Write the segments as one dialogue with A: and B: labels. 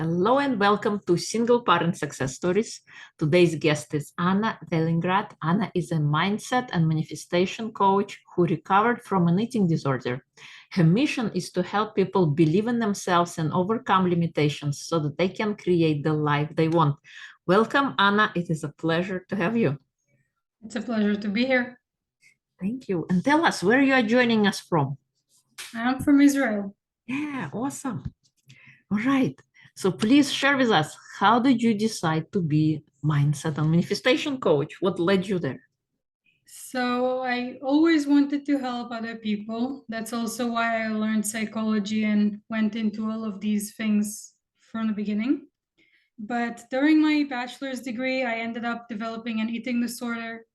A: Hello and welcome to Single Parent Success Stories. Today's guest is Anna Velingard. Anna is a mindset and manifestation coach who recovered from an eating disorder. Her mission is to help people believe in themselves and overcome limitations so that they can create the life they want. Welcome, Anna. It is a pleasure to have you.
B: It's a pleasure to be here.
A: Thank you. And tell us where you are joining us from.
B: I'm from Israel.
A: Yeah, awesome. All right. So please share with us, how did you decide to be mindset and manifestation coach? What led you there?
B: So I always wanted to help other people. That's also why I learned psychology and went into all of these things from the beginning. But during my bachelor's degree, I ended up developing an eating disorder,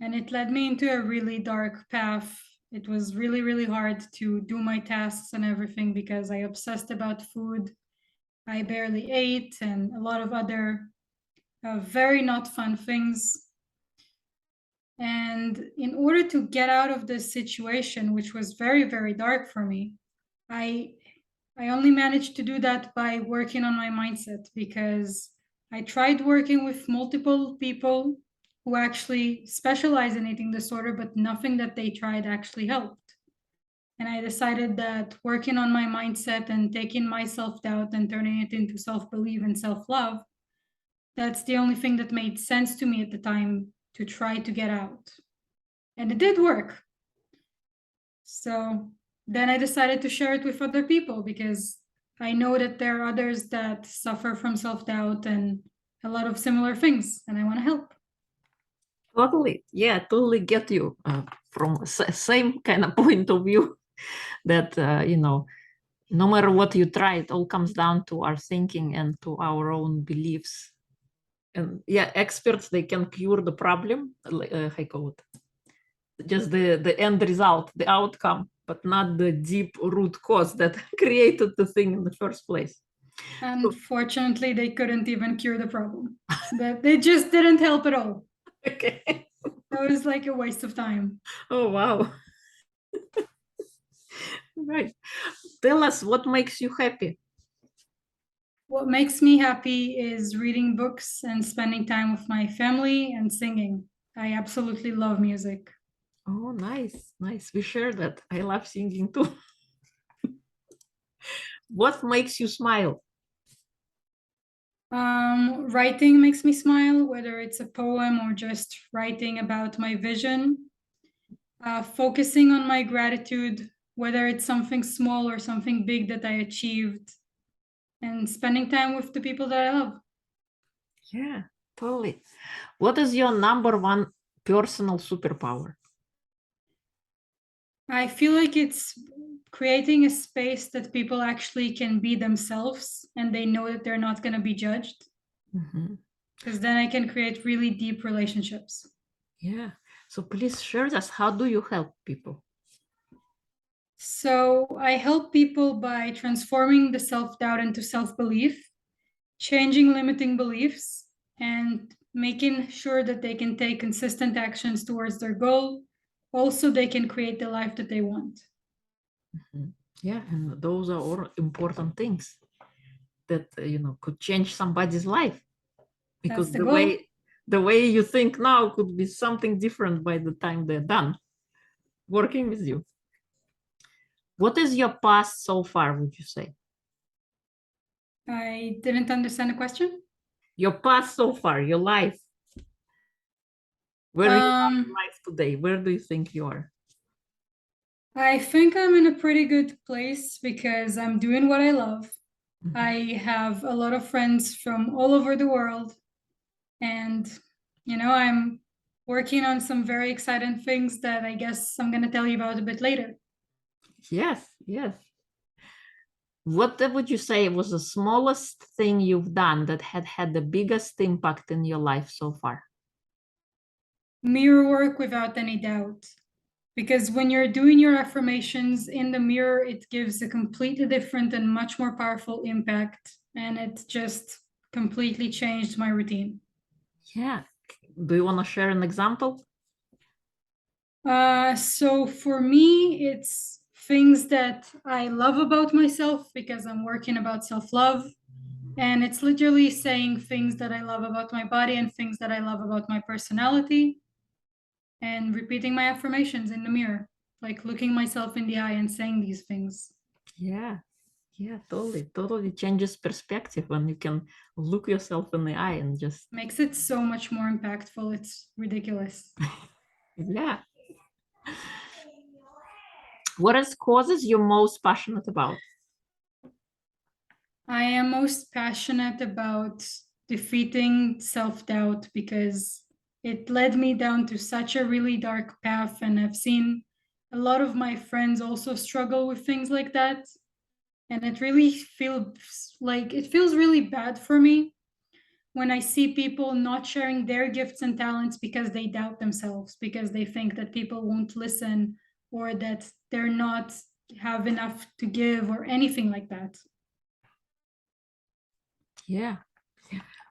B: and it led me into a really dark path. It was really, really hard to do my tasks and everything because I obsessed about food. I barely ate, and a lot of other very not fun things. And in order to get out of this situation, which was very, very dark for me, I I only managed to do that by working on my mindset, because I tried working with multiple people who actually specialize in eating disorder, but nothing that they tried actually helped. And I decided that working on my mindset and taking my self-doubt and turning it into self-belief and self-love, that's the only thing that made sense to me at the time to try to get out. And it did work. So then I decided to share it with other people, because I know that there are others that suffer from self-doubt and a lot of similar things, and I want to help.
A: Totally. Yeah, totally get you from same kind of point of view that, no matter what you try, it all comes down to our thinking and to our own beliefs. And yeah, experts, they can cure the problem, I call it, just the end result, the outcome, but not the deep root cause that created the thing in the first place.
B: Unfortunately, they couldn't even cure the problem. That they just didn't help at all.
A: Okay.
B: It was like a waste of time.
A: Oh, wow. Right. Tell us, what makes you happy?
B: What makes me happy is reading books and spending time with my family and singing. I absolutely love music.
A: Oh, nice, nice. We share that. I love singing too. What makes you smile?
B: Writing makes me smile, whether it's a poem or just writing about my vision. Focusing on my gratitude, whether it's something small or something big that I achieved, and spending time with the people that I love.
A: Yeah, totally. What is your number one personal superpower?
B: I feel like it's creating a space that people actually can be themselves and they know that they're not going to be judged.
A: Mm-hmm.
B: Because then I can create really deep relationships.
A: Yeah. So please share us, how do you help people?
B: So I help people by transforming the self-doubt into self-belief, changing limiting beliefs, and making sure that they can take consistent actions towards their goal. Also, they can create the life that they want.
A: Mm-hmm. Yeah, and those are all important things that could change somebody's life, because
B: That's the goal.
A: the way you think now could be something different by the time they're done working with you. What is your past so far, would you say?
B: I didn't understand the question.
A: Your past so far, your life. Where you are in
B: Um,
A: life today? Where do you think you are?
B: I think I'm in a pretty good place because I'm doing what I love.
A: Mhm.
B: I have a lot of friends from all over the world, and I'm working on some very exciting things that I guess I'm going to tell you about a bit later.
A: Yes, yes. What would you say was the smallest thing you've done that had the biggest impact in your life so far?
B: Mirror work, without any doubt, because when you're doing your affirmations in the mirror, it gives a completely different and much more powerful impact, and it just completely changed my routine.
A: Yeah. Do you want to share an example?
B: So for me, it's things that I love about myself, because I'm working about self-love. And it's literally saying things that I love about my body and things that I love about my personality, and repeating my affirmations in the mirror, like looking myself in the eye and saying these things.
A: Yeah. Yeah, totally changes perspective when you can look yourself in the eye and just,
B: Makes it so much more impactful. It's ridiculous.
A: yeah. What is causes you're most passionate about?
B: I am most passionate about defeating self-doubt because it led me down to such a really dark path, and I've seen a lot of my friends also struggle with things like that. And it really feels really bad for me when I see people not sharing their gifts and talents because they doubt themselves, because they think that people won't listen, or that they're not have enough to give or anything like that.
A: Yeah.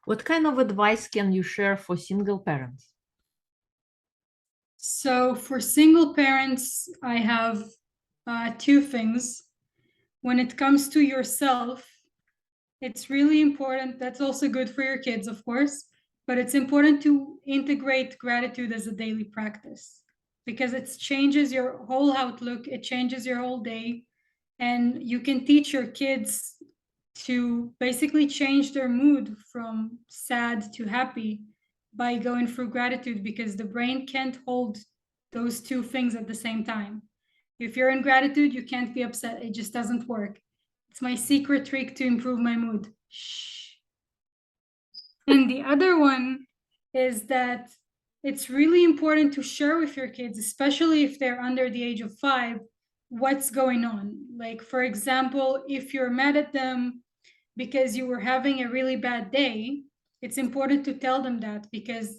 A: What kind of advice can you share for single parents?
B: So for single parents, I have two things. When it comes to yourself, it's really important. That's also good for your kids, of course, but it's important to integrate gratitude as a daily practice because it changes your whole outlook, it changes your whole day, and you can teach your kids to basically change their mood from sad to happy by going through gratitude, because the brain can't hold those two things at the same time. If you're in gratitude, you can't be upset. It just doesn't work. It's my secret trick to improve my mood. Shh. And the other one is that it's really important to share with your kids, especially if they're under the age of 5, what's going on. Like, for example, if you're mad at them because you were having a really bad day, it's important to tell them that, because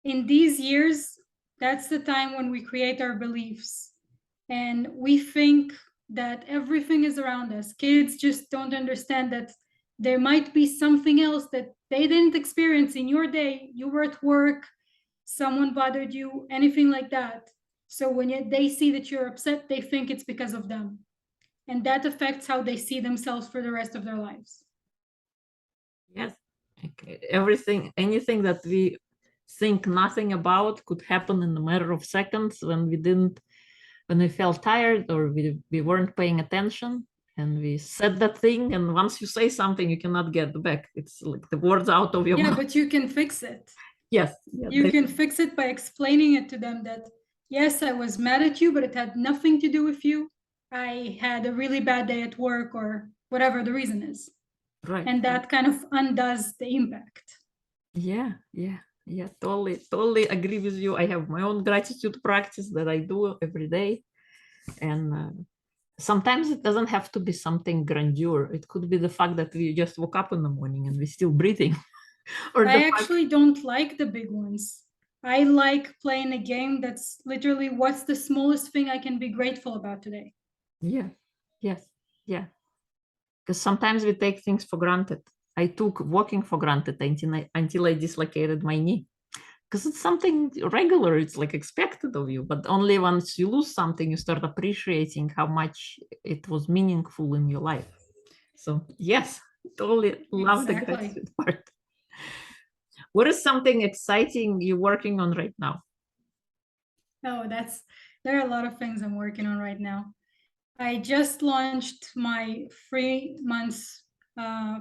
B: in these years, that's the time when we create our beliefs. And we think that everything is around us. Kids just don't understand that there might be something else that they didn't experience in your day. You were at work, someone bothered you, anything like that. So when they see that you're upset, they think it's because of them. And that affects how they see themselves for the rest of their lives.
A: Yes. Okay. Anything that we think nothing about could happen in a matter of seconds when we felt tired or we weren't paying attention and we said that thing. And once you say something, you cannot get back. It's like the words out of your
B: Yeah,
A: mouth.
B: but you can fix it.
A: Yes. Yeah,
B: You can fix it by explaining it to them that, yes, I was mad at you, but it had nothing to do with you. I had a really bad day at work, or whatever the reason is.
A: right.
B: And that kind of undoes the impact.
A: Yeah. Totally agree with you. I have my own gratitude practice that I do every day. And sometimes it doesn't have to be something grandeur. It could be the fact that we just woke up in the morning and we're still breathing. Or
B: I actually don't like the big ones. I like playing a game that's literally, what's the smallest thing I can be grateful about today?
A: Yeah. Yes. Yeah. Because sometimes we take things for granted. I took walking for granted until I dislocated my knee. Because it's something regular, it's like expected of you. But only once you lose something, you start appreciating how much it was meaningful in your life. So yes, totally love the
B: Exactly.
A: gratitude part. What is something exciting you're working on right now?
B: Oh, there are a lot of things I'm working on right now. I just launched my 3 months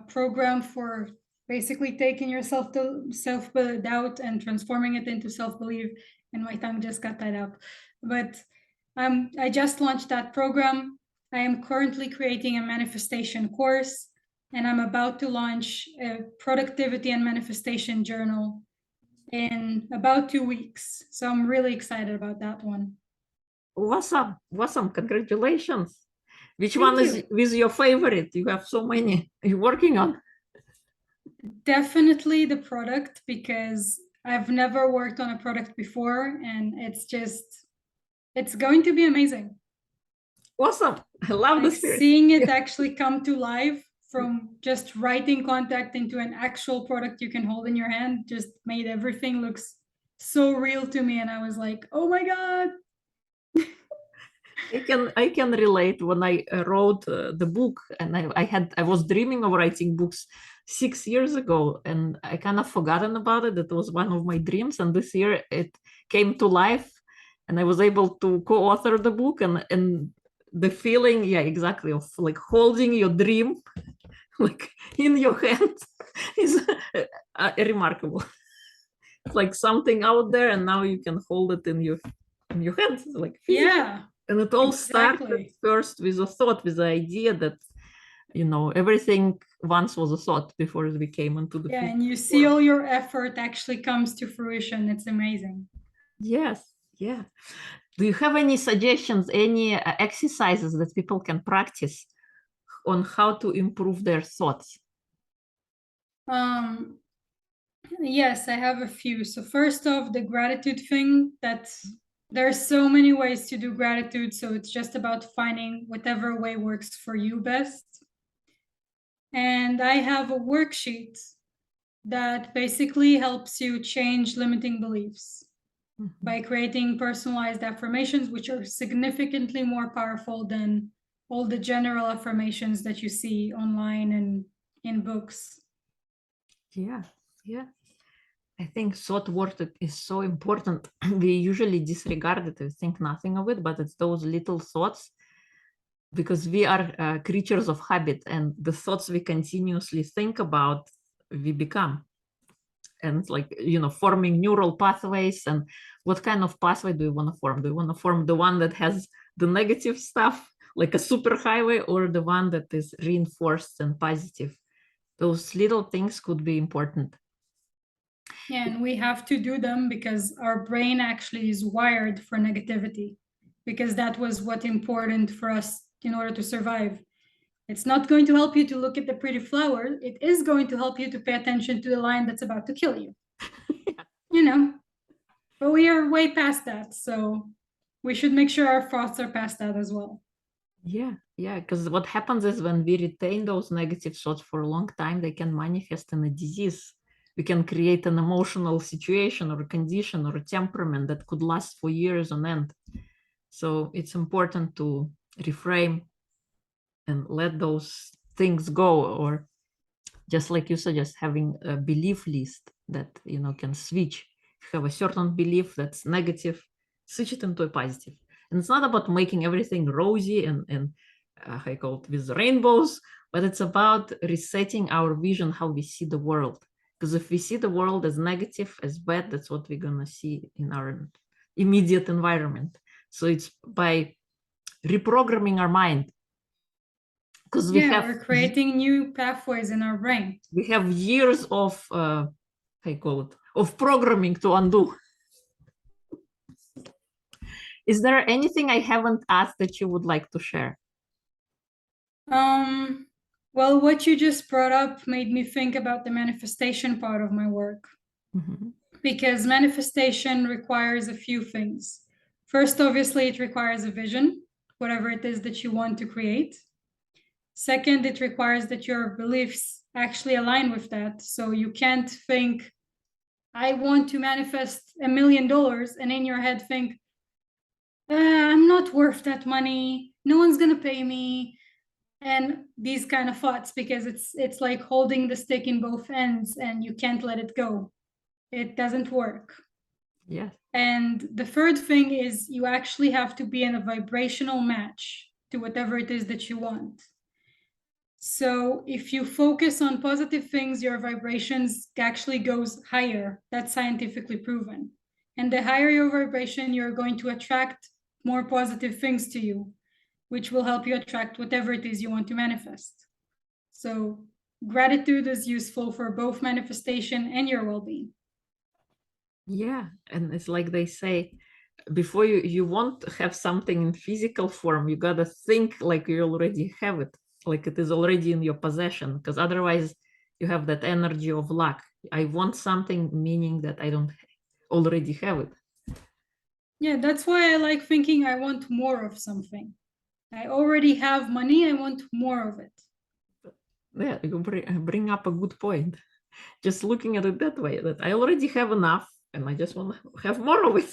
B: program for basically taking your self-doubt and transforming it into self-belief. And my tongue just got tied up. But I just launched that program. I am currently creating a manifestation course, and I'm about to launch a productivity and manifestation journal in about 2 weeks. So I'm really excited about that one.
A: Awesome, congratulations. Which
B: Thank
A: one
B: you.
A: is your favorite? You have so many you're working on.
B: Definitely the product, because I've never worked on a product before, and it's going to be amazing.
A: Awesome. I love the
B: Like
A: spirit.
B: seeing it actually come to life from just writing contact into an actual product you can hold in your hand just made everything looks so real to me. And I was like, oh my God.
A: I can relate. When I wrote the book, and I was dreaming of writing books 6 years ago, and I kind of forgotten about it. That was one of my dreams, and this year it came to life, and I was able to co-author the book, and the feeling, yeah, exactly, of like holding your dream like in your hand is remarkable. It's like something out there, and now you can hold it in your hand, like physically.
B: Yeah,
A: And it all started
B: exactly.
A: first with a thought, with the idea that, everything once was a thought before it became into the
B: Yeah,
A: physical
B: and you see
A: form.
B: all your effort actually comes to fruition. It's amazing.
A: Yes, yeah. Do you have any suggestions, any exercises that people can practice on how to improve their thoughts?
B: Um, yes, I have a few. So first off, the gratitude thing, that there are so many ways to do gratitude, so it's just about finding whatever way works for you best. And I have a worksheet that basically helps you change limiting beliefs by creating personalized affirmations, which are significantly more powerful than all the general affirmations that you see online and in books.
A: Yeah, yeah. I think thought work is so important. We usually disregard it, we think nothing of it, but it's those little thoughts, because we are creatures of habit, and the thoughts we continuously think about, we become. And like, forming neural pathways. And what kind of pathway do you want to form? Do you want to form the one that has the negative stuff, like a super highway, or the one that is reinforced and positive? Those little things could be important.
B: Yeah, and we have to do them because our brain actually is wired for negativity, because that was what important for us in order to survive. It's not going to help you to look at the pretty flower. It is going to help you to pay attention to the lion that's about to kill you. You know, but we are way past that. So we should make sure our thoughts are past that as well.
A: Yeah, yeah, because what happens is when we retain those negative thoughts for a long time, they can manifest in a disease. We can create an emotional situation or a condition or a temperament that could last for years on end. So it's important to reframe and let those things go, or just like you suggest, having a belief list that can switch. If you have a certain belief that's negative, switch it into a positive. And it's not about making everything rosy and I call it with rainbows, but it's about resetting our vision, how we see the world. Because if we see the world as negative, as bad, that's what we're gonna see in our immediate environment. So it's by reprogramming our mind, because
B: We're creating new pathways in our brain.
A: we have years of I call it, of programming to undo. Is there anything I haven't asked that you would like to share?
B: Well, what you just brought up made me think about the manifestation part of my work, because manifestation requires a few things. First, obviously, it requires a vision, whatever it is that you want to create. Second, it requires that your beliefs actually align with that. So you can't think, I want to manifest $1 million, and in your head think, I'm not worth that money. No one's gonna pay me. And these kind of thoughts, because it's like holding the stick in both ends and you can't let it go. It doesn't work.
A: Yes.
B: And the third thing is you actually have to be in a vibrational match to whatever it is that you want. So if you focus on positive things, your vibrations actually goes higher. That's scientifically proven. And the higher your vibration, you're going to attract more positive things to you, which will help you attract whatever it is you want to manifest. So gratitude is useful for both manifestation and your well-being.
A: Yeah, and it's like they say, before you want to have something in physical form, you gotta think like you already have it, like it is already in your possession, because otherwise you have that energy of lack. I want something, meaning that I don't already have it.
B: Yeah, that's why I like thinking I want more of something. I already have money, I want more of it.
A: Yeah, you bring up a good point. Just looking at it that way, that I already have enough and I just want to have more of it.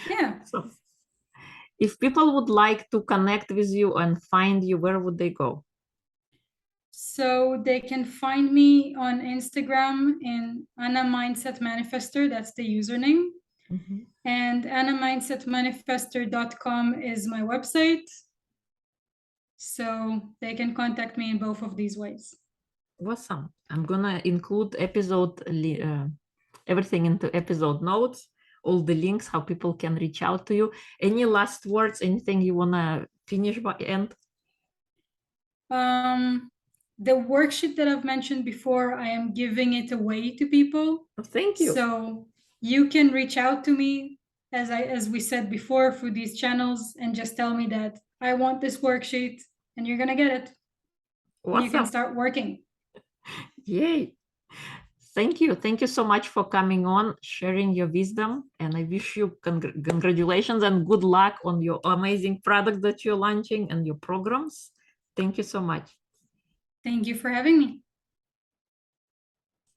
B: Yeah.
A: So If people would like to connect with you and find you, where would they go?
B: So they can find me on Instagram in Anna Mindset Manifester. That's the username.
A: Mhm.
B: And annamindsetmanifester.com is my website. So they can contact me in both of these ways.
A: Awesome. I'm gonna include everything into episode notes, all the links, how people can reach out to you. Any last words, anything you wanna finish by end?
B: The worksheet that I've mentioned before, I am giving it away to people.
A: Thank you.
B: So you can reach out to me, as we said before, through these channels, and just tell me that I want this worksheet, and you're gonna get it. You can
A: Awesome.
B: start working.
A: Yay. Thank you. Thank you so much for coming on, sharing your wisdom. And I wish you congratulations and good luck on your amazing product that you're launching and your programs. Thank you so much.
B: Thank you for having me.